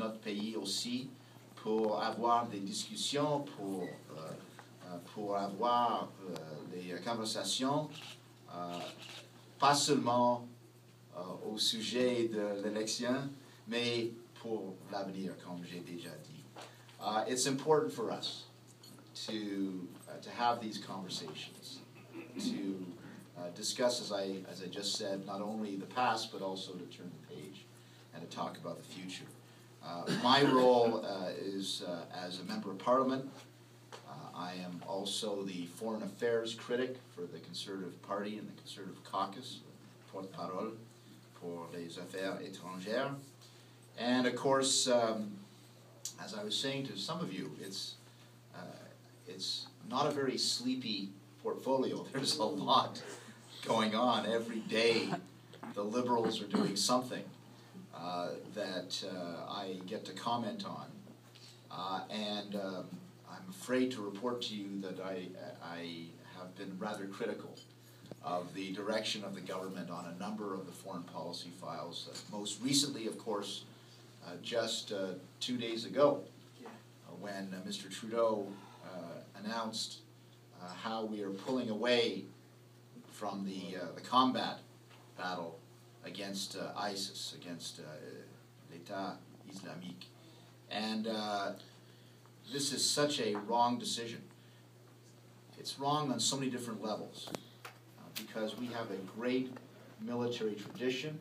notre pays aussi pour avoir des discussions, pour avoir des conversations, pas seulement au sujet de l'élection, mais pour l'avenir, comme j'ai déjà dit. It's important for us to have these conversations, to discuss, as I just said, not only the past, but also to turn the page and to talk about the future. My role is as a member of Parliament. I am also the foreign affairs critic for the Conservative Party and the Conservative Caucus, porte-parole pour les affaires étrangères. And of course, as I was saying to some of you, it's not a very sleepy portfolio. There's a lot going on every day. The Liberals are doing something that I get to comment on, and I'm afraid to report to you that I have been rather critical of the direction of the government on a number of the foreign policy files. Most recently, of course, just 2 days ago, when Mr. Trudeau announced how we are pulling away from the combat battle against ISIS, against l'État islamique. And this is such a wrong decision. It's wrong on so many different levels because we have a great military tradition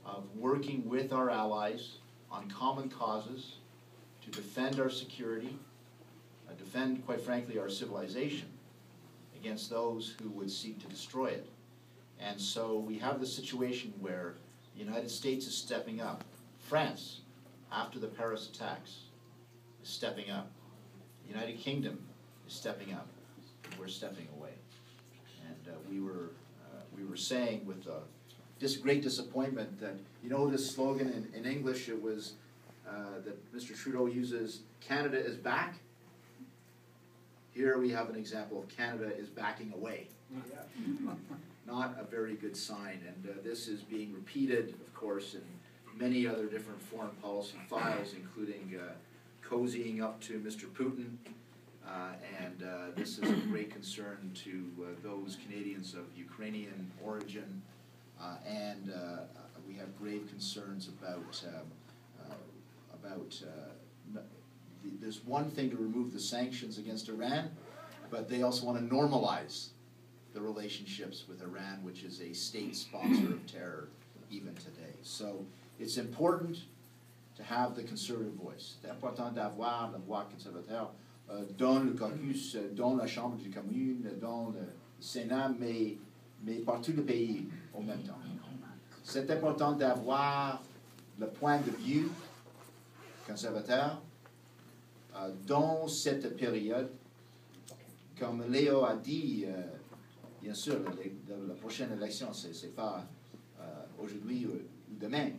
of working with our allies on common causes to defend our security, defend, quite frankly, our civilization against those who would seek to destroy it. And so we have the situation where the United States is stepping up. France, after the Paris attacks, is stepping up. The United Kingdom is stepping up. We're stepping away. And we were saying with great disappointment that, you know, this slogan in English, it was that Mr. Trudeau uses, Canada is back. Here we have an example of Canada is backing away. Not a very good sign, and this is being repeated, of course, in many other different foreign policy files, including cozying up to Mr. Putin, and this is a great concern to those Canadians of Ukrainian origin, and we have grave concerns about there's one thing to remove the sanctions against Iran, but they also want to normalize the relationships with Iran, which is a state sponsor of terror even today. So it's important to have the conservative voice. C'est important d'avoir la voix conservateur dans le caucus, dans la Chambre des communes, dans le Sénat, mais partout le pays en même temps. C'est important d'avoir le point de vue conservateur dans cette période. Comme Léo a dit, bien sûr, la prochaine élection, c'est pas aujourd'hui ou demain,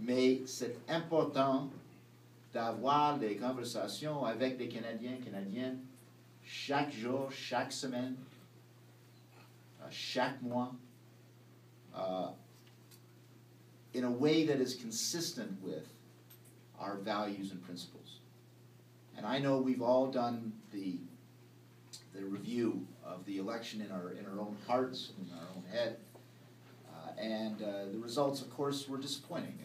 mais c'est important d'avoir des conversations avec les Canadiens, Canadiennes, chaque jour, chaque semaine, chaque mois, in a way that is consistent with our values and principles. And I know we've all done the review of the election in our own hearts and in our own head, and the results, of course, were disappointing.